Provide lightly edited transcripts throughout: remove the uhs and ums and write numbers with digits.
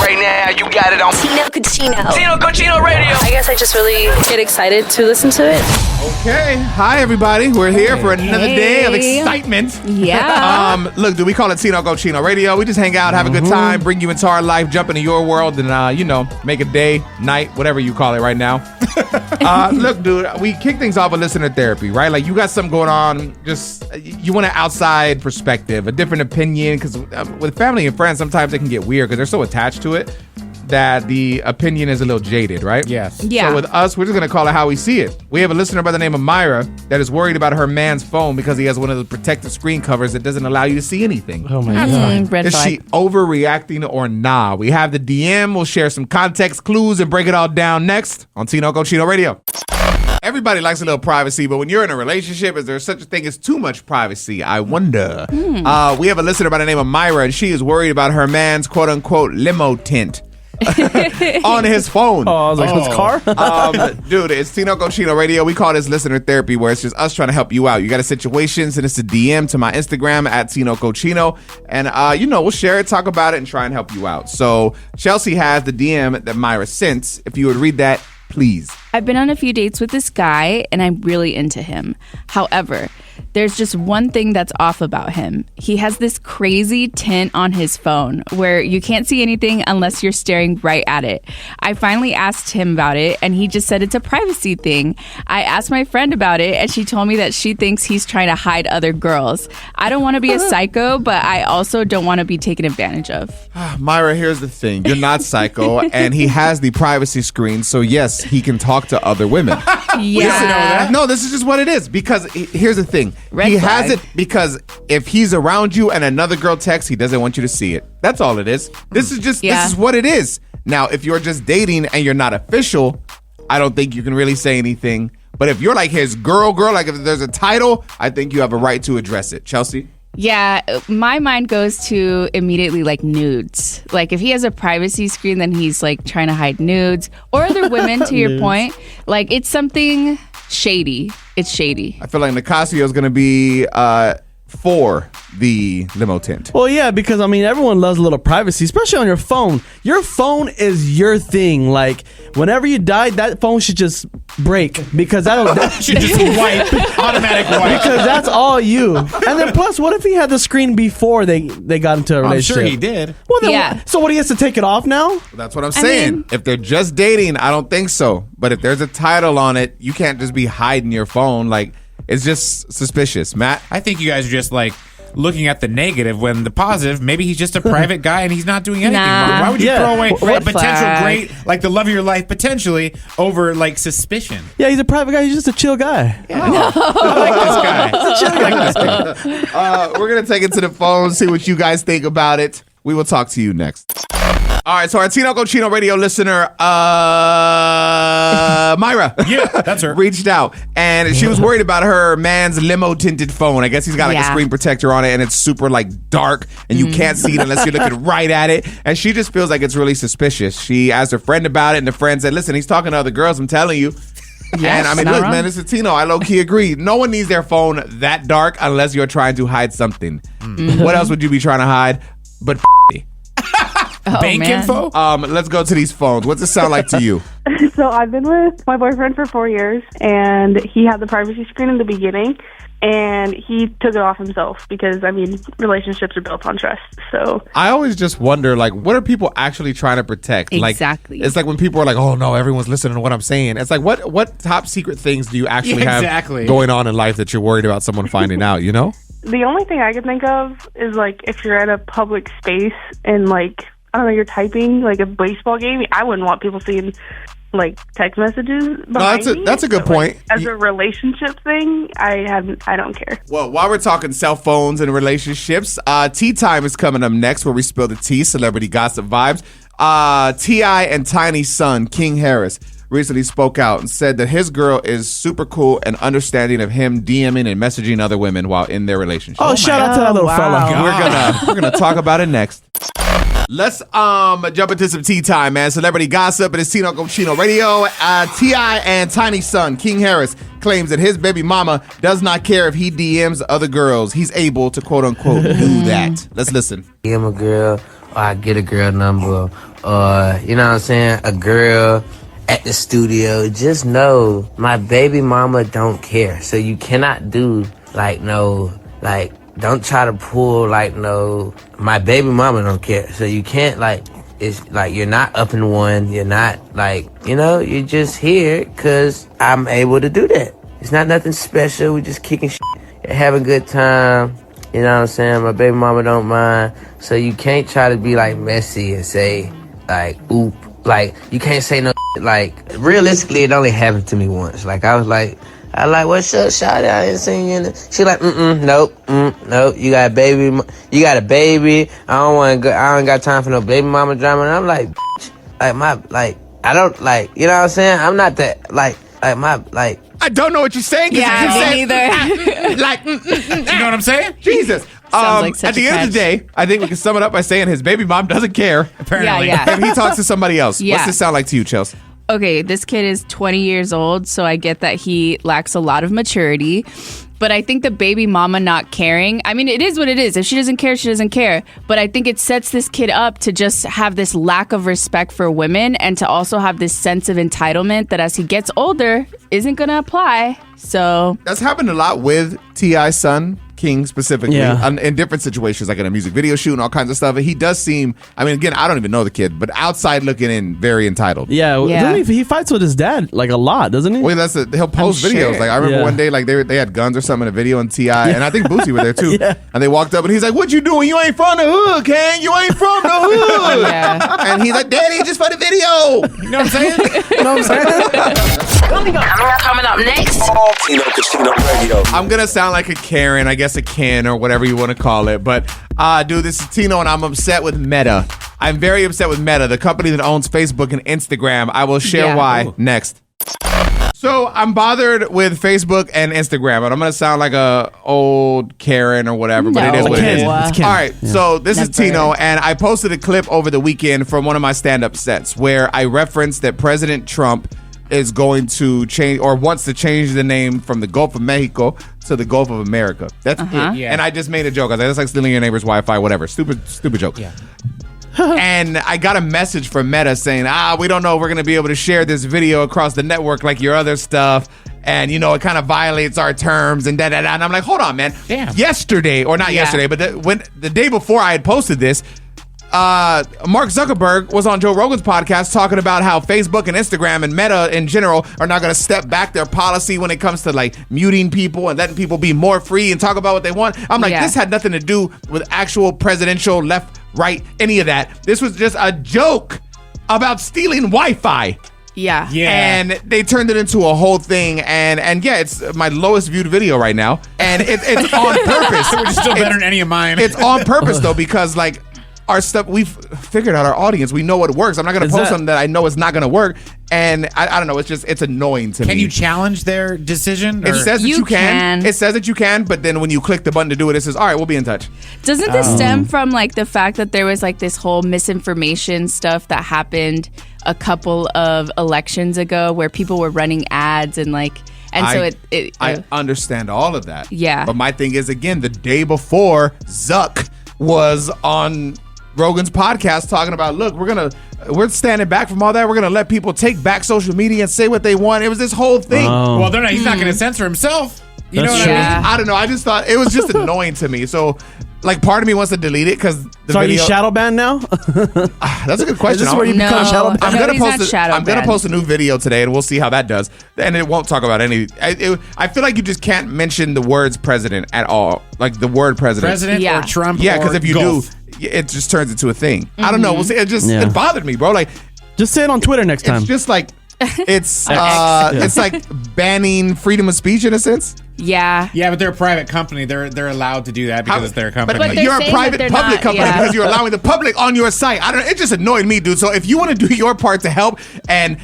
Right now, you got it on Tino Cochino Radio. I guess I just really get excited to listen to it. Okay. Hi, everybody. We're here for another day of excitement. Yeah. Look, do we call it Tino Cochino Radio? We just hang out, have a good time, bring you into our life, jump into your world, and, make a day, night, whatever you call it right now. Look, dude, we kick things off with listener therapy, right? Like, you got something going on, just, you want an outside perspective, a different opinion, because with family and friends, sometimes it can get weird because they're so attached to it that the opinion is a little jaded, right? Yes. Yeah. So with us, we're just going to call it how we see it. We have a listener by the name of Myra that is worried about her man's phone because he has one of those protective screen covers that doesn't allow you to see anything. Oh, my God. Red Is flag. she overreacting or nah? We have the DM. We'll share some context clues and break it all down next on Tino Cochino Radio. Everybody likes a little privacy, but when you're in a relationship, is there such a thing as too much privacy? I wonder. We have a listener by the name of Myra, and she is worried about her man's quote-unquote limo tint on his phone. Oh, I was like, his car? Dude, it's Tino Cochino Radio. We call this listener therapy, where it's just us trying to help you out. You got a situation, send us a DM to my Instagram at Tino Cochino, and we'll share it, talk about it, and try and help you out. So Chelsea has the DM that Myra sent. If you would read that, please. I've been on a few dates with this guy and I'm really into him. However, there's just one thing that's off about him. He has this crazy tint on his phone where you can't see anything unless you're staring right at it. I finally asked him about it and he just said it's a privacy thing. I asked my friend about it and she told me that she thinks he's trying to hide other girls. I don't want to be a psycho, but I also don't want to be taken advantage of. Myra, here's the thing. You're not psycho, and he has the privacy screen, so yes, he can talk to other women. Yeah. No, this is just what it is. Because here's the thing. Red he flag. has it because if he's around you and another girl texts, he doesn't want you to see it. That's all it is. This is what it is. Now, if you're just dating and you're not official, I don't think you can really say anything. But if you're like his girl, like if there's a title, I think you have a right to address it. Chelsea? Yeah, my mind goes to immediately like nudes. Like if he has a privacy screen, then he's like trying to hide nudes or other women, to your point. Like it's something shady. It's shady. I feel like Nicasio is going to be for the limo tint. Well, yeah, because, everyone loves a little privacy, especially on your phone. Your phone is your thing. Like, whenever you die, that phone should just break because that should just wipe, automatic wipe. Because that's all you. And then plus, what if he had the screen before they got into a relationship? I'm sure he did. Well, then, Yeah. So what, he has to take it off now? That's what I'm saying. If they're just dating, I don't think so. But if there's a title on it, you can't just be hiding your phone. Like, it's just suspicious. Matt? I think you guys are just like looking at the negative when the positive, maybe he's just a private guy and he's not doing anything Nah. wrong. Why would you Yeah. throw away Red a potential flag. great, like the love of your life, potentially over like suspicion? Yeah, he's a private guy. He's just a chill guy. I like this guy. We're going to take it to the phone, see what you guys think about it. We will talk to you next. All right, so our Tino Cochino Radio listener, Myra, Yeah, that's her. reached out, and she was worried about her man's limo-tinted phone. I guess he's got like a Yeah. screen protector on it, and it's super like dark, and you can't see it unless you're looking right at it. And she just feels like it's really suspicious. She asked her friend about it, and the friend said, "Listen, he's talking to other girls. I'm telling you." Yes, And not look, wrong. man, this is Tino. I low-key agree. No one needs their phone that dark unless you're trying to hide something. What else would you be trying to hide? But Oh, Bank man. info? let's go to these phones. What's it sound like to you? So I've been with my boyfriend for 4 years, and he had the privacy screen in the beginning, and he took it off himself because, relationships are built on trust. So I always just wonder, like, what are people actually trying to protect? Exactly. Like, it's like when people are like, "Oh no, everyone's listening to what I'm saying." It's like, what top secret things do you actually Yeah, have exactly. going on in life that you're worried about someone finding out? You know? the only thing I could think of is, like, if you're at a public space and, like, I don't know, you're typing, like, a baseball game, I wouldn't want people seeing, like, text messages behind me. That's a good But, like, point. as a relationship thing, I don't care. Well, while we're talking cell phones and relationships, tea time is coming up next, where we spill the tea, celebrity gossip vibes. T.I. and Tiny's son, King Harris, recently spoke out and said that his girl is super cool and understanding of him DMing and messaging other women while in their relationship. Oh, shout out to that little fella. We're gonna talk about it next. Let's jump into some tea time, man. Celebrity gossip. It is Tino Cochino Radio. T.I. and Tiny's son, King Harris, claims that his baby mama does not care if he DMs other girls. He's able to, quote unquote, do that. Let's listen. DM a girl or I get a girl number, or, you know what I'm saying, a girl at the studio, just know my baby mama don't care. So you cannot do, don't try to pull, my baby mama don't care. So you can't, it's like you're not up in one. You're not, you're just here because I'm able to do that. It's not nothing special. We just kicking shit, having a good time. You know what I'm saying? My baby mama don't mind. So you can't try to be, messy and say, oop. You can't say no shit. Realistically, it only happened to me once. I was like, what's up, shawty? I ain't seen you. She nope. You got a baby. I don't want to go. I don't got time for no baby mama drama. And I'm like, I don't you know what I'm saying? I'm not that, I don't know what you're saying. Yeah, me neither. You know what I'm saying? Jesus. Sounds like at such the a end of the catch. day, I think we can sum it up by saying his baby mom doesn't care. Apparently. Yeah. And he talks to somebody else. Yeah. What's this sound like to you, Chelsea? Okay, this kid is 20 years old, so I get that he lacks a lot of maturity. But I think the baby mama not caring, I mean, it is what it is. If she doesn't care, she doesn't care. But I think it sets this kid up to just have this lack of respect for women and to also have this sense of entitlement that as he gets older, isn't going to apply. So That's happened a lot with T.I.'s son, King specifically, in different situations, like in a music video shoot and all kinds of stuff. He does seem, I mean, again, I don't even know the kid, but outside looking in, very entitled. Yeah. Doesn't he fights with his dad a lot, doesn't he? Well, he'll post I'm videos. sure. I remember one day, they had guns or something in a video on T.I., and I think Boosie was there too. Yeah. And they walked up and he's like, "What you doing? You ain't from the hood, King. You ain't from the hood." Yeah. And he's like, "Daddy, just for the video." You know what I'm saying? Coming up next. Tino Casino Radio. I'm gonna sound like a Karen, I guess a Ken or whatever you want to call it. But dude, this is Tino and I'm upset with Meta. I'm very upset with Meta, the company that owns Facebook and Instagram. I will share why next. So I'm bothered with Facebook and Instagram, and I'm gonna sound like a old Karen or whatever, but it is what it is. It's Ken. All right, so this is Never. Tino, and I posted a clip over the weekend from one of my stand-up sets where I referenced that President Trump is going to change or wants to change the name from the Gulf of Mexico to the Gulf of America. That's it. Yeah. And I just made a joke. I was like, that's like stealing your neighbor's Wi-Fi, whatever. Stupid joke. Yeah. And I got a message from Meta saying, we don't know if we're going to be able to share this video across the network like your other stuff. And, it kind of violates our terms and da-da-da. And I'm like, hold on, man. Damn. Yesterday, or not yesterday, but the day before I had posted this, Mark Zuckerberg was on Joe Rogan's podcast talking about how Facebook and Instagram and Meta in general are not going to step back their policy when it comes to muting people and letting people be more free and talk about what they want. I'm like, this had nothing to do with actual presidential left, right, any of that. This was just a joke about stealing Wi-Fi. Yeah. And they turned it into a whole thing. And yeah, it's my lowest viewed video right now. And it's on purpose. Which is still better than any of mine. It's on purpose though, because our stuff, we've figured out our audience. We know what works. I'm not going to post something that I know is not going to work. And I don't know. It's annoying to me. Can you challenge their decision? It says that You you can. can. It says that you can, but then when you click the button to do it, it says, all right, we'll be in touch. Doesn't this stem from the fact that there was this whole misinformation stuff that happened a couple of elections ago where people were running ads and I understand all of that. Yeah. But my thing is, again, the day before, Zuck was on Rogan's podcast talking about, look, we're standing back from all that. We're gonna let people take back social media and say what they want. It was this whole thing. Well, he's not going to censor himself. You know what I mean? I don't know. I just thought it was just annoying to me. So, part of me wants to delete it because the So are you video. shadow banned now? That's a good question. Is this where you No. become shadow banned? I'm No, gonna he's not post. shadow I'm gonna banned. post a new video today, and we'll see how that does. And it won't talk about any. I feel like you just can't mention the words president at all, like the word president. President Yeah. or Trump. Yeah, because or if you Gulf. do, it just turns into a thing. I don't know. We'll see. It bothered me, bro. Just say it on Twitter next time. It's just it's like banning freedom of speech in a sense. Yeah. Yeah, but they're a private company. They're allowed to do that because it's their company. But they're you're a saying private that they're public not, company yeah. because you're allowing the public on your site. It just annoyed me, dude. So if you want to do your part to help and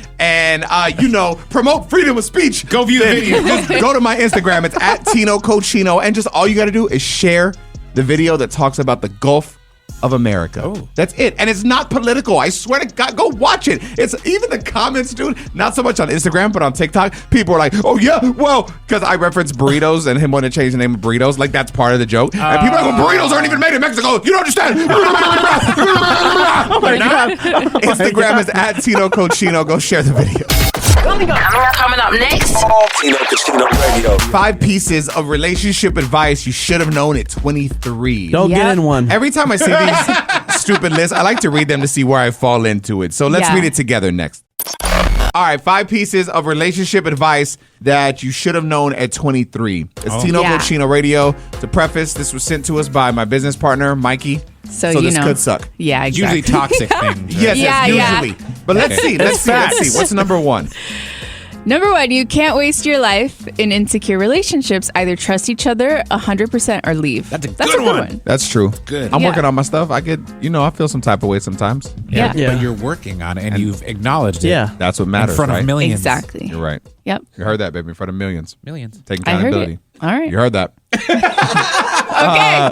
promote freedom of speech, Go view the then video. Just go to my Instagram. It's @TinoCochino, and just all you got to do is share the video that talks about the Gulf of America. Oh. That's it. And it's not political. I swear to God, go watch it. It's even the comments, dude, not so much on Instagram, but on TikTok, people are like, oh yeah, well, because I reference burritos and him wanting to change the name of burritos. Like, that's part of the joke. And people are like, well, burritos aren't even made in Mexico. You don't understand. Oh my God. Instagram is at Tino Cochino. Go share the video. Coming up next. Tino Cochino Radio. 5 pieces of relationship advice you should have known at 23. Don't get in one. Every time I see these stupid lists, I like to read them to see where I fall into it. So let's read it together next. All right, 5 pieces of relationship advice that you should have known at 23. It's Tino Cochino Radio. To preface, this was sent to us by my business partner, Mikey. So this could suck. Yeah, It's exactly. usually toxic things. Yes, Yeah, usually. But let's see. Let's see. What's number 1? Number 1, you can't waste your life in insecure relationships. Either trust each other 100% or leave. That's a good one. That's true. Good. I'm Yeah. working on my stuff. I could, I feel some type of way sometimes. Yeah. Yeah. But you're working on it and you've acknowledged it. Yeah. That's what matters, In front right? of millions. Exactly. You're right. Yep. You heard that, baby. In front of millions. Millions. Taking I heard accountability. it. All right. You heard that. Okay.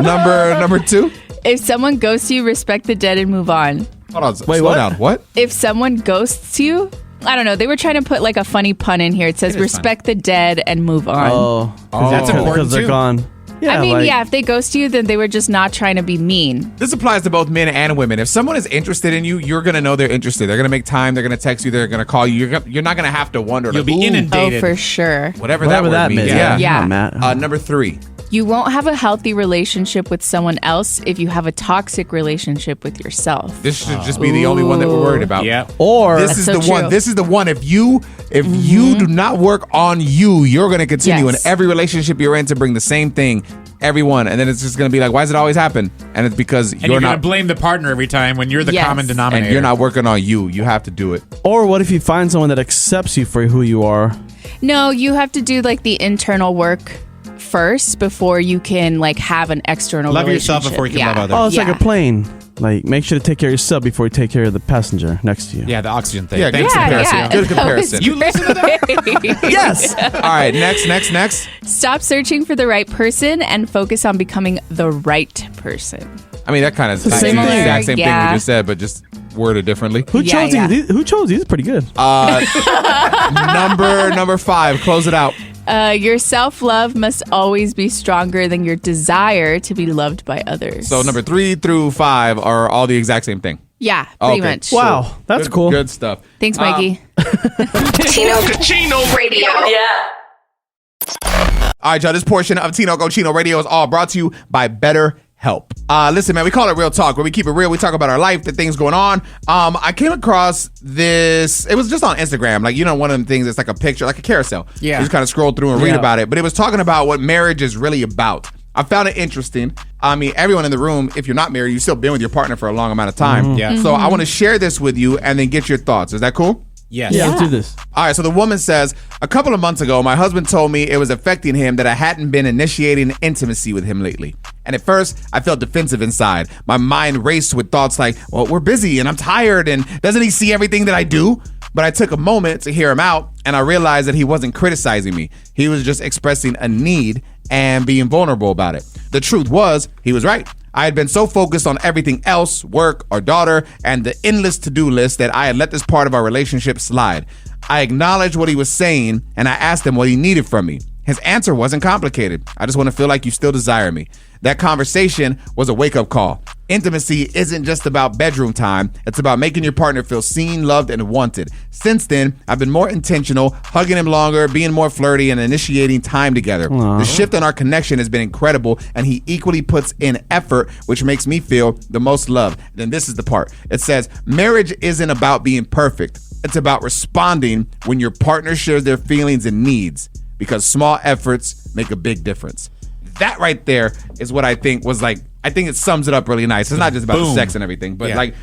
Number 2. If someone ghosts you, respect the dead and move on. Hold on. Wait, slow what? down. What? If someone ghosts you, I don't know. They were trying to put like a funny pun in here. It says is respect the dead and move on. Oh, That's important because they're too. gone. Yeah, I mean, like, if they ghost you, then they were just not trying to be mean. This applies to both men and women. If someone is interested in you, you're going to know they're interested. They're going to make time. They're going to text you. They're going to call you. You're not going to have to wonder. You'll like, be ooh, inundated. Oh, for sure. Whatever whatever that that word means. means. Yeah. Yeah. Come on, Matt. Number 3. You won't have a healthy relationship with someone else if you have a toxic relationship with yourself. This should just be the only one that we're worried about. Yeah. Or This is so the one. true. This is the one. If you do not work on you, you're going to continue Yes. in every relationship you're in to bring the same thing. Everyone, and then it's just going to be like, why does it always happen? And it's because And you're going to blame the partner every time when you're the Yes. common denominator. and you're not working on you. You have to do it. or what if you find someone that accepts you for who you are? No, you have to do like the internal work first before you can like have an external Love yourself relationship. before you can love others. Oh, it's like Yeah. a plane. Like, make sure to take care of yourself before you take care of the passenger next to you. Yeah, the oxygen thing. Yeah, good Thanks. comparison. Yeah, Good that comparison. was You listen to that? great. Yes. All right, next. Stop searching for the right person and focus on becoming the right person. I mean, that kind of the same thing. exact same thing Yeah. we just said, but just worded differently. Who Yeah, chose yeah. these? Who chose these? Pretty good. Number 5. Close it out. Your self-love must always be stronger than your desire to be loved by others. So number 3 through 5 are all the exact same thing. Yeah, pretty Okay. much. Wow, that's Good- cool. Good stuff. Thanks, Mikey. Tino Cochino Radio. Yeah. All right, y'all. This portion of Tino Cochino Radio is all brought to you by BetterHelp. Listen, man, we call it Real Talk, where we keep it real. We talk about our life, the things going on. I came across this. It was just on Instagram. Like, one of them things that's like a picture, like a carousel. Yeah. You just kind of scroll through and read Yeah. about it. But it was talking about what marriage is really about. I found it interesting. I mean, everyone in the room, if you're not married, you've still been with your partner for a long amount of time. Yeah. So I want to share this with you and then get your thoughts. Is that cool? Yes. Yeah, let's do this. All right, so the woman says, a couple of months ago, my husband told me it was affecting him that I hadn't been initiating intimacy with him lately. And at first, I felt defensive inside. My mind raced with thoughts like, well, we're busy and I'm tired and doesn't he see everything that I do? But I took a moment to hear him out and I realized that he wasn't criticizing me. He was just expressing a need and being vulnerable about it. The truth was, he was right. I had been so focused on everything else, work, our daughter, and the endless to-do list that I had let this part of our relationship slide. I acknowledged what he was saying, and I asked him what he needed from me. His answer wasn't complicated. I just want to feel like you still desire me. That conversation was a wake-up call. Intimacy isn't just about bedroom time. It's about making your partner feel seen, loved, and wanted. Since then, I've been more intentional, hugging him longer, being more flirty, and initiating time together. The shift in our connection has been incredible, and he equally puts in effort, which makes me feel the most loved. Then this is the part. It says, marriage isn't about being perfect. It's about responding when your partner shares their feelings and needs, because small efforts make a big difference. That right there is what I think was like, I think it sums it up really nice. It's not just about the Boom. sex and everything, but Yeah. like,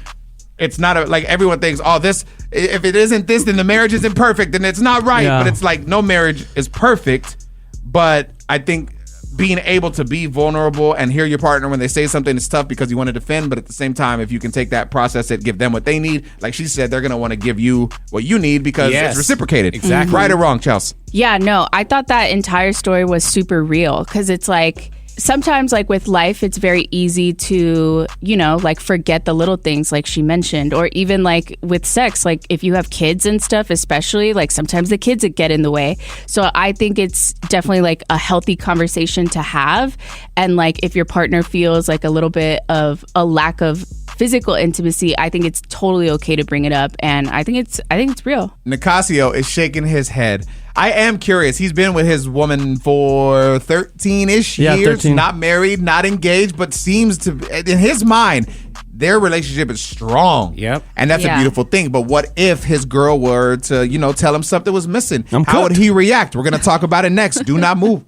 it's not like everyone thinks, oh, this, if it isn't this, then the marriage isn't perfect, and it's not right. Yeah. But it's like, no marriage is perfect. But I think being able to be vulnerable and hear your partner when they say something is tough because you want to defend, but at the same time, if you can take that, process it, give them what they need, like she said, they're going to want to give you what you need because Yes. it's reciprocated. Exactly. Right or wrong, Chelsea? Yeah, no, I thought that entire story was super real because it's like sometimes like with life, it's very easy to, like forget the little things like she mentioned, or even like with sex, like if you have kids and stuff, especially like sometimes the kids get in the way. So I think it's definitely like a healthy conversation to have. And like if your partner feels like a little bit of a lack of physical intimacy, I think it's totally okay to bring it up, and I think it's real. Nicasio is shaking his head. I am curious. He's been with his woman for 13-ish years, 13. Not married, not engaged, but seems to, in his mind, their relationship is strong. Yep. And that's a beautiful thing. But what if his girl were to, tell him something was missing? How would he react? We're going to talk about it next. Do not move.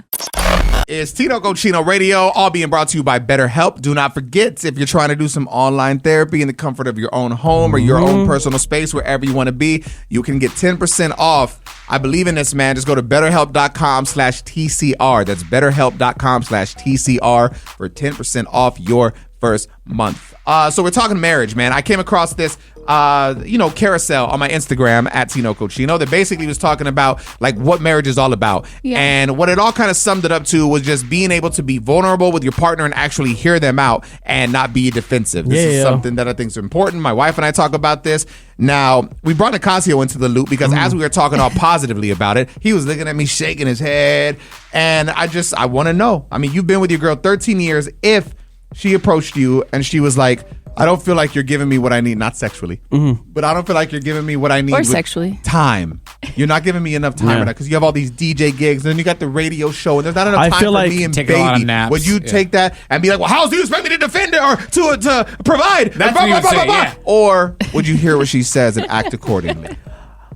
It's Tino Cochino Radio, all being brought to you by BetterHelp. Do not forget, if you're trying to do some online therapy in the comfort of your own home or your own personal space, wherever you want to be, you can get 10% off. I believe in this, man. Just go to BetterHelp.com/TCR. That's BetterHelp.com/TCR for 10% off your first month. So we're talking marriage, man. I came across this, carousel on my Instagram at Tino Cochino that basically was talking about like what marriage is all about. Yeah. And what it all kind of summed it up to was just being able to be vulnerable with your partner and actually hear them out and not be defensive. This is something that I think is important. My wife and I talk about this. Now, we brought Nicasio into the loop because as we were talking all positively about it, he was looking at me shaking his head. And I want to know. I mean, you've been with your girl 13 years. If she approached you and she was like, I don't feel like you're giving me what I need, not sexually, but I don't feel like you're giving me what I need. Or sexually. Time. You're not giving me enough time right now because you have all these DJ gigs and then you got the radio show and there's not enough time for me and take baby. A lot of naps. Would you take that and be like, well, how do you expect me to defend it or to provide? That's what you would say, yeah. Or would you hear what she says and act accordingly?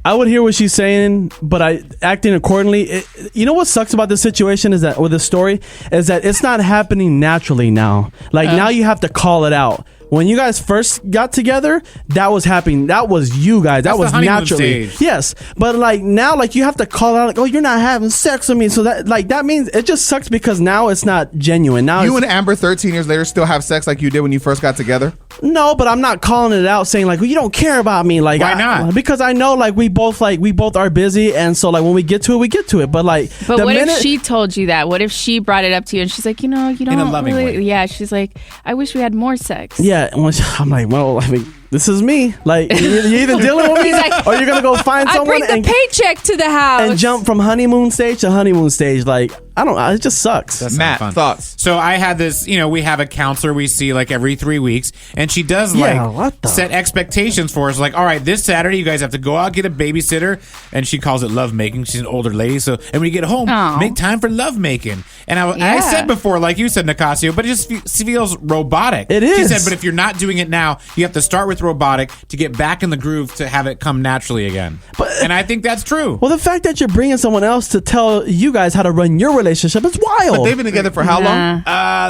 I would hear what she's saying, but acting accordingly. You know what sucks about this situation is that, with this story, is that it's not happening naturally now. Like now you have to call it out. When you guys first got together, that was happening. That was you guys. That was naturally. Stage. Yes. But like now, like you have to call out like, oh, you're not having sex with me. So that means it just sucks because now it's not genuine. Now you and Amber 13 years later still have sex like you did when you first got together? No, but I'm not calling it out saying like, well, you don't care about me. Like, why not? Because I know like we both are busy, and so like when we get to it, we get to it. But like, what if she told you that? What if she brought it up to you and she's like, you don't in a loving way. Yeah, she's like, I wish we had more sex. Yeah, I'm like, well, I mean, this is me. Like, you're either dealing with me or you're gonna go find someone and bring the paycheck to the house and jump from honeymoon stage to honeymoon stage. Like, I don't know. It just sucks. That's Matt, thoughts? So I had this, we have a counselor we see like every 3 weeks, and she does set expectations for us. Like, all right, this Saturday you guys have to go out, get a babysitter, and she calls it love making. She's an older lady, so and when you get home, make time for love making. And I said before, like you said, Nicasio, but it just feels robotic. It is. She said, but if you're not doing it now, you have to start with robotic to get back in the groove to have it come naturally again. And I think that's true. Well, the fact that you're bringing someone else to tell you guys how to run your relationship is wild. But they've been together for how long?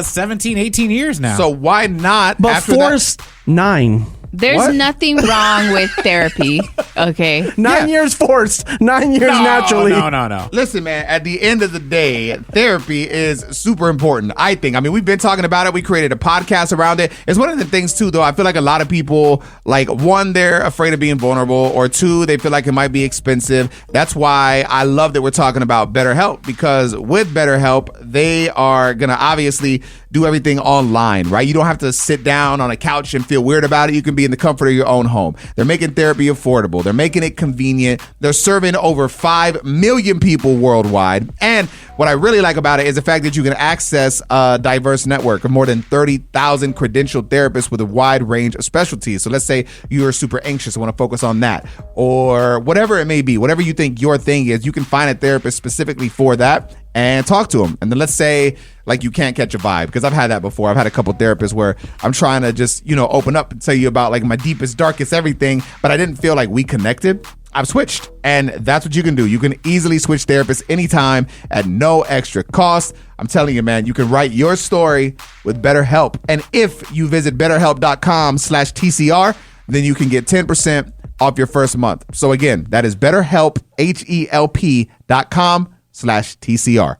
17, 18 years now. So why not? But forced 9. There's nothing wrong with therapy, okay? 9 years forced, 9 years naturally. No. Listen, man, at the end of the day, therapy is super important, I think. I mean, we've been talking about it. We created a podcast around it. It's one of the things, too, though. I feel like a lot of people, like, one, they're afraid of being vulnerable, or two, they feel like it might be expensive. That's why I love that we're talking about BetterHelp, because with BetterHelp, they are going to obviously do everything online, right? You don't have to sit down on a couch and feel weird about it. You can be in the comfort of your own home. They're making therapy affordable. They're making it convenient. They're serving over 5 million people worldwide. And what I really like about it is the fact that you can access a diverse network of more than 30,000 credentialed therapists with a wide range of specialties. So let's say you're super anxious and want to focus on that, or whatever it may be, whatever you think your thing is, you can find a therapist specifically for that and talk to them. And then let's say like you can't catch a vibe, because I've had that before. I've had a couple therapists where I'm trying to just, open up and tell you about like my deepest, darkest everything, but I didn't feel like we connected. I've switched, and that's what you can do. You can easily switch therapists anytime at no extra cost. I'm telling you, man, you can write your story with BetterHelp. And if you visit betterhelp.com/TCR, then you can get 10% off your first month. So again, that is BetterHelp, HELP.com/TCR.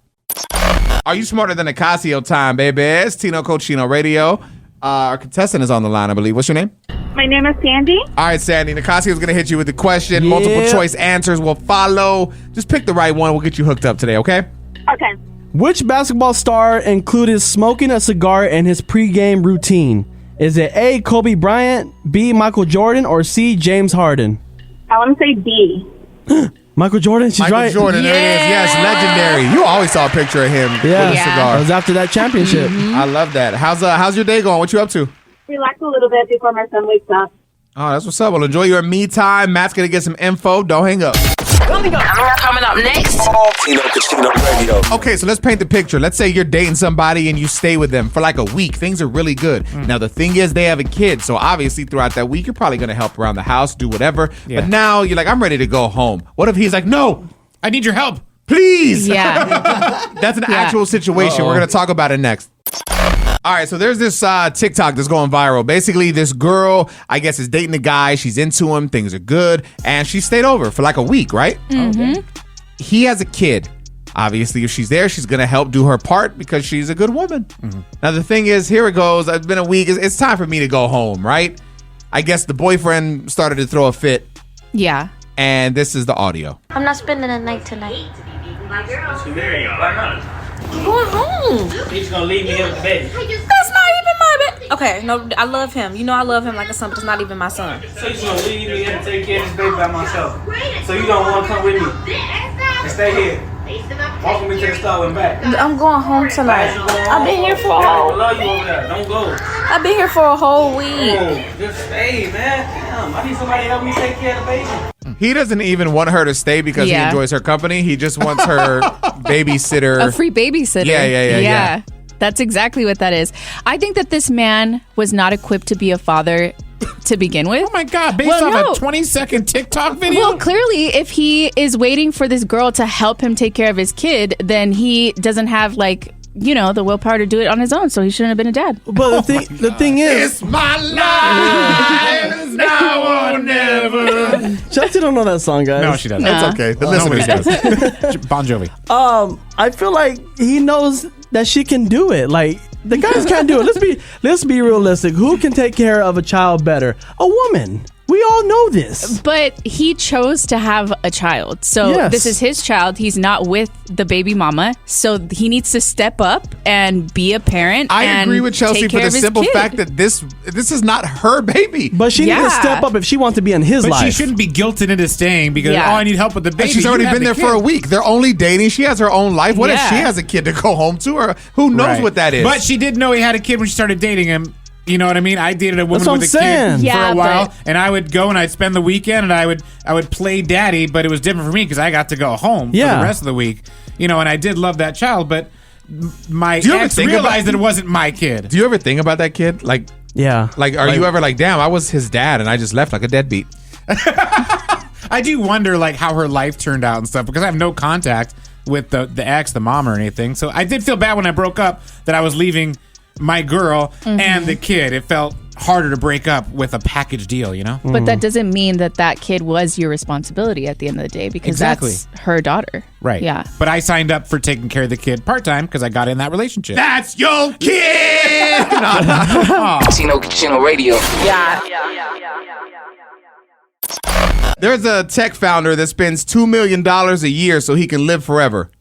Are you smarter than Nicasio time, baby? It's Tino Cochino Radio. Our contestant is on the line, I believe. What's your name? My name is Sandy. All right, Sandy. Nicasio is going to hit you with the question. Multiple choice answers will follow. Just pick the right one. We'll get you hooked up today, okay? Okay. Which basketball star included smoking a cigar in his pregame routine? Is it A, Kobe Bryant, B, Michael Jordan, or C, James Harden? I want to say B. Michael Jordan, she's Michael right. Jordan, there it is. Yes, legendary. You always saw a picture of him with a cigar. That was after that championship. I love that. How's your day going? What you up to? Relax a little bit before my son wakes up. Oh, that's what's up. Well, enjoy your me time. Matt's going to get some info. Don't hang up. Coming up next. Tino Casino Radio. Okay, so let's paint the picture. Let's say you're dating somebody and you stay with them for like a week. Things are really good. Now, the thing is, they have a kid. So obviously, throughout that week, you're probably going to help around the house, do whatever. Yeah. But now you're like, I'm ready to go home. What if he's like, no, I need your help. please? Yeah. That's an actual situation. We're going to talk about it next. All right, so there's this TikTok that's going viral. Basically, this girl, I guess, is dating a guy. She's into him. Things are good. And she stayed over for like a week, right? Mm-hmm. He has a kid. Obviously, if she's there, she's going to help do her part because she's a good woman. Now, the thing is, here it goes. It's been a week. It's time for me to go home, right? I guess the boyfriend started to throw a fit. Yeah. And this is the audio. I'm not spending the night tonight. I'm going home. He's gonna leave me here with the baby. That's not even my baby. Okay, no, I love him. You know I love him like a son, but it's not even my son. So you're gonna leave me here and take care of this baby by myself. So you don't want to come with me and stay here. Walk with me to the store and back. I'm going home tonight. I've been here for a I whole. love you over there. Don't go. I've been here for a whole week. Oh, just stay, man. Damn, I need somebody to help me take care of the baby. He doesn't even want her to stay because he Yeah. enjoys her company. He just wants her babysitter. A free babysitter. Yeah. That's exactly what that is. I think that this man was not equipped to be a father to begin with. Oh my God, based off a 20-second TikTok video? Well, clearly, if he is waiting for this girl to help him take care of his kid, then he doesn't have, like, you know, the willpower to do it on his own, so he shouldn't have been a dad. But the thing is, It's my life. It's now or never. Chelsea don't know that song, guys. No, she doesn't. It's okay. The listeners does. Bon Jovi. I feel like he knows that she can do it. Like, the guys can't do it. Let's be realistic. Who can take care of a child better? A woman. We all know this. But he chose to have a child. So Yes. this is his child. He's not with the baby mama. So he needs to step up and be a parent. I and agree with Chelsea take for care the of his simple kid. fact that this is not her baby. But she needs to step up if she wants to be in his But life. she shouldn't be guilted into staying because, Yeah. I need help with the baby. And she's You already have been the there for kid. a week. They're only dating. She has her own life. What if Yeah. she has a kid to go home to? Or who knows Right. what that is? But she did know he had a kid when she started dating him. You know what I mean? I dated a woman That's what with a I'm kid saying. for Yeah, a while, but- and I would go and I'd spend the weekend and I would play daddy, but it was different for me because I got to go home for Yeah. the rest of the week. You know, and I did love that child, but my Do you ever ex think realized about- that it wasn't my kid. do you ever think about that kid? Like, Yeah. are you ever like, damn, I was his dad and I just left like a deadbeat? I do wonder like how her life turned out and stuff because I have no contact with the ex, the mom or anything. So I did feel bad when I broke up that I was leaving my girl and the kid. It felt harder to break up with a package deal, you know? But that doesn't mean that that kid was your responsibility at the end of the day because Exactly. that's her daughter. Right. Yeah. But I signed up for taking care of the kid part-time because I got in that relationship. That's your kid. Tino Radio. There's a tech founder that spends $2 million a year so he can live forever.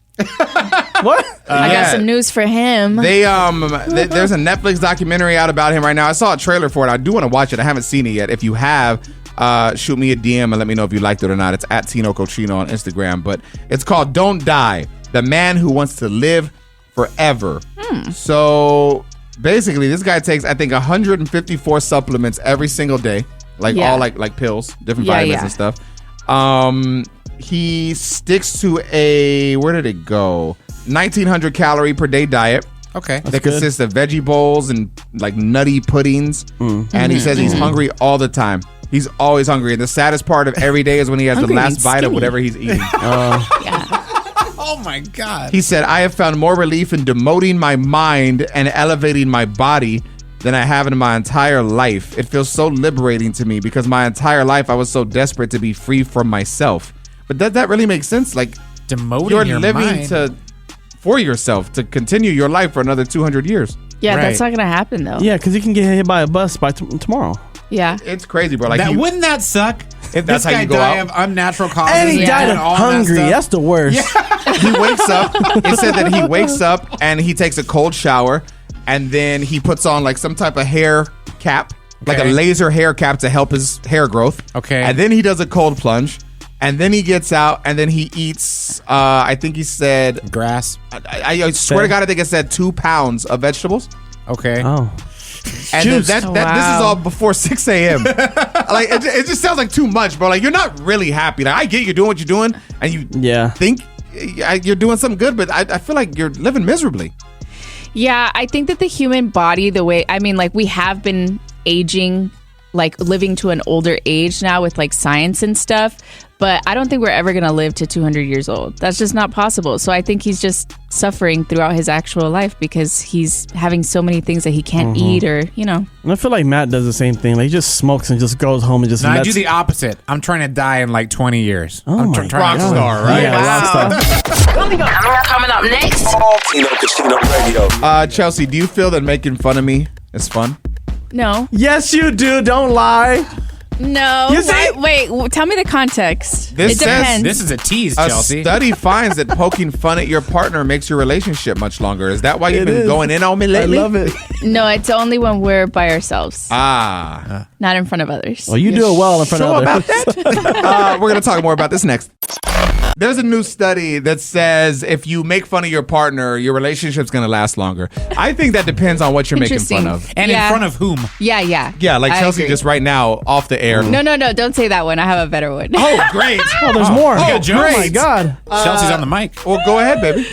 What? I got some news for him. There's a Netflix documentary out about him right now. I saw a trailer for it. I do want to watch it. I haven't seen it yet. If you have, shoot me a DM and let me know if you liked it or not. It's at Tino Cochino on Instagram. But it's called Don't Die, the man who wants to live forever. So basically, this guy takes, I think, 154 supplements every single day. Like all like pills, different vitamins and stuff. He sticks to a, where did it go? 1,900 calorie per day diet. Okay. That consists of veggie bowls and like nutty puddings. And he says he's hungry all the time. He's always hungry. And the saddest part of every day is when he has the last bite of whatever he's eating. Oh my God. He said, I have found more relief in demoting my mind and elevating my body than I have in my entire life. It feels so liberating to me because my entire life I was so desperate to be free from myself. But does that really make sense? Like, demoting you're your living mind. for yourself to continue your life for another 200 years. Yeah, Right. that's not going to happen, though. Yeah, because you can get hit by a bus by tomorrow. Yeah. It's crazy, bro. Like, Wouldn't that suck If That's this how guy you go die out. of unnatural causes, And he died and all hungry. that That's stuff, the worst. He wakes up. It said that he wakes up and he takes a cold shower, and then he puts on like some type of hair cap, like a Okay. laser hair cap to help his hair growth. Okay. And then he does a cold plunge, and then he gets out, and then he eats. I think he said grass. I swear to God, I think it said 2 pounds of vegetables. Okay. Oh. And then Juice. this is Wow. all before 6 a.m. Like it just sounds like too much, bro. Like you're not really happy. Like I get you're doing what you're doing, and you think you're doing something good, but I feel like you're living miserably. Yeah, I think that the human body, we have been aging, like living to an older age now with like science and stuff, but I don't think we're ever going to live to 200 years old. That's just not possible. So I think he's just suffering throughout his actual life because he's having so many things that he can't eat or, And I feel like Matt does the same thing. Like he just smokes and just goes home and just No, I lets- do the opposite. I'm trying to die in like 20 years. Oh I'm my trying Rock to star, right? Yeah, rock star. Coming up next. Tino Casino Radio. Chelsea, do you feel that making fun of me is fun? no. Yes, you do. Don't lie. No. You see? Wait, tell me the context. This It says- depends. This is a tease, A Chelsea. study finds that poking fun at your partner makes your relationship much longer. Is that why you've It been is. going in on me I lately? love it. No, it's only when we're by ourselves, Ah. not in front of others. Well, you do it well in front Sure of about others. that? We're going to talk more about this next. There's a new study that says if you make fun of your partner, your relationship's going to last longer. I think that depends on what you're making fun Interesting. of. And Yeah. in front of whom? Yeah. Yeah, like I Chelsea agree. just right now off the air. No, don't say that one. I have a better one. Oh, great. Oh, there's more. you got Oh jokes? my God. Chelsea's on the mic. Well, go ahead, baby.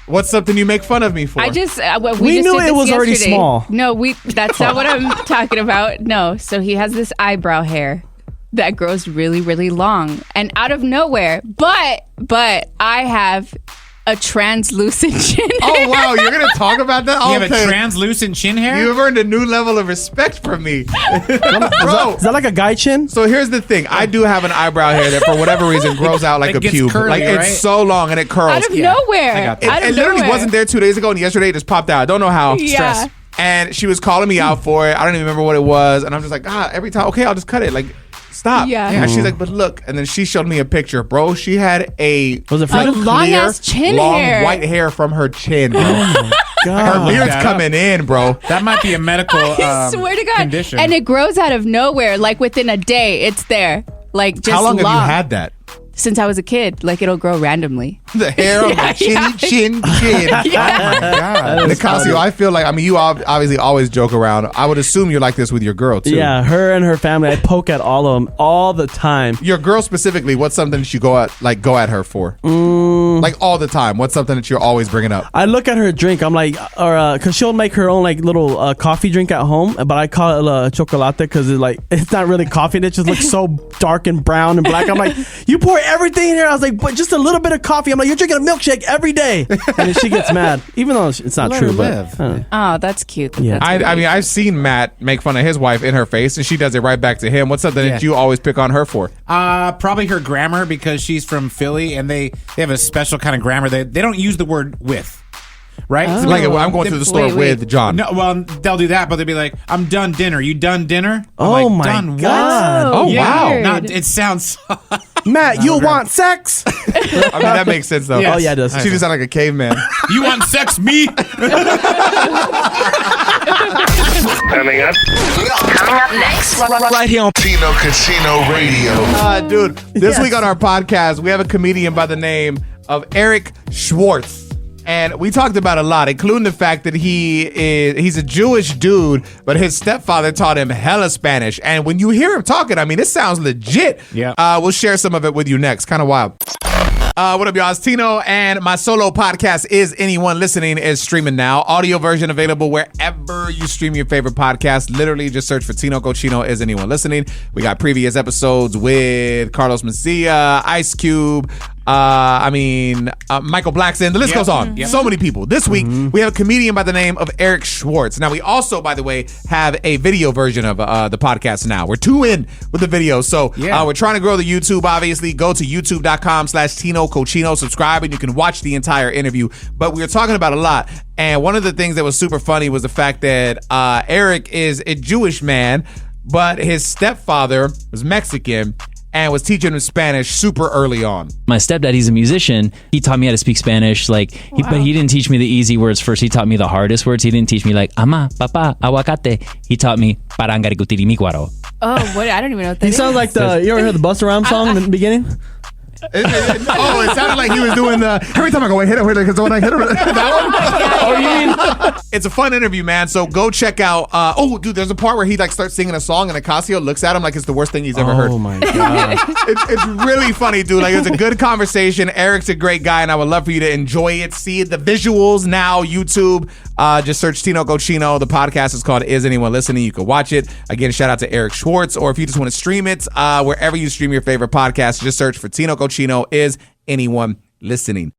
What's something you make fun of me for? I just We just knew did it this was already yesterday. small. No, that's not what I'm talking about. No, so he has this eyebrow hair that grows really, really long, and out of nowhere. But I have a translucent chin. Oh, wow. You're going to talk about that? You have a translucent chin hair? You've earned a new level of respect from me. Bro. Is that like a guy chin? So here's the thing. I do have an eyebrow hair that for whatever reason grows out like It a gets pube. curly, like right? it's so long and it curls. Out of nowhere. I got that. Out of It literally nowhere. wasn't there 2 days ago, and yesterday it just popped out. I don't know how. Yeah. Stress. And she was calling me out for it. I don't even remember what it was. And I'm just like, every time, okay, I'll just cut it. Like, stop. Yeah. And she's like, but look. And then she showed me a picture, bro. She had Was it clear, fake? long-ass chin long hair. white hair from her chin, bro. Her God. beard's that coming in, bro. That might be a medical I swear to God. condition. And it grows out of nowhere. Like within a day, it's there. Like just How long long. have you had that? Since I was a kid. Like it'll grow randomly. The hair on my chin. Yeah. Oh my God. Nicasio, I feel like, you obviously always joke around. I would assume you're like this with your girl, too. Yeah, her and her family. I poke at all of them all the time. Your girl specifically, what's something that you go at her for? Like all the time. What's something that you're always bringing up? I look at her drink. I'm like, cause she'll make her own like little coffee drink at home, but I call it chocolate because it's not really coffee. It just looks so dark and brown and black. I'm like, you pour everything in here. I was like, but just a little bit of coffee. I'm like, you're drinking a milkshake every day, and then she gets mad, even though it's not Let true. her But live. I don't know. Oh, that's cute. Yeah. That's I mean, I've seen Matt make fun of his wife in her face, and she does it right back to him. What's something that you always pick on her for? Probably her grammar because she's from Philly and they have a special kind of grammar. They don't use the word with. Right? Oh. So Like, I'm going to the store with John. No, well, they'll do that, but they'll be like, I'm done dinner. You done dinner? I'm Oh like, my done God. What? Oh, wow. weird. Not, it sounds. Matt, you want sex? I mean, that makes sense, though. Yes. Oh yeah, it does. She just sound like a caveman. You want sex, me? Coming up. Coming up next. Right here on Tino Casino Radio. Dude, this week on our podcast, we have a comedian by the name of Eric Schwartz. And we talked about a lot, including the fact that he's a Jewish dude, but his stepfather taught him hella Spanish. And when you hear him talking, I mean, it sounds legit. Yeah. We'll share some of it with you next. Kind of wild. What up, y'all? It's Tino, and my solo podcast, Is Anyone Listening, is streaming now. Audio version available wherever you stream your favorite podcast. Literally, just search for Tino Cochino, Is Anyone Listening. We got previous episodes with Carlos Mencia, Ice Cube, Michael Blackson. The list goes on. So many people. This week, we have a comedian by the name of Eric Schwartz. Now, we also, by the way, have a video version of the podcast now. We're 2 in with the video. So we're trying to grow the YouTube, obviously. Go to youtube.com/Tino Cochino. Subscribe, and you can watch the entire interview. But we were talking about a lot. And one of the things that was super funny was the fact that Eric is a Jewish man, but his stepfather was Mexican and was teaching him Spanish super early on. My stepdad, he's a musician. He taught me how to speak Spanish. But he didn't teach me the easy words first. He taught me the hardest words. He didn't teach me like ama, papa, aguacate. He taught me parangarikutirimicuaro. Oh, what? I don't even know what that He is. sounds like you ever heard the Busta Rhymes song in the beginning? It sounded like he was doing the every time I go, wait, hit it, because when I hit it, that one. You mean? It's a fun interview, man. So go check out. Dude, there's a part where he like starts singing a song, and Nicasio looks at him like it's the worst thing he's ever heard. Oh my god, it's really funny, dude. Like it's a good conversation. Eric's a great guy, and I would love for you to enjoy it. See the visuals now. YouTube. Just search Tino Cochino. The podcast is called Is Anyone Listening? You can watch it. Again, shout out to Eric Schwartz. Or if you just want to stream it, wherever you stream your favorite podcast, just search for Tino Cochino. Is Anyone Listening?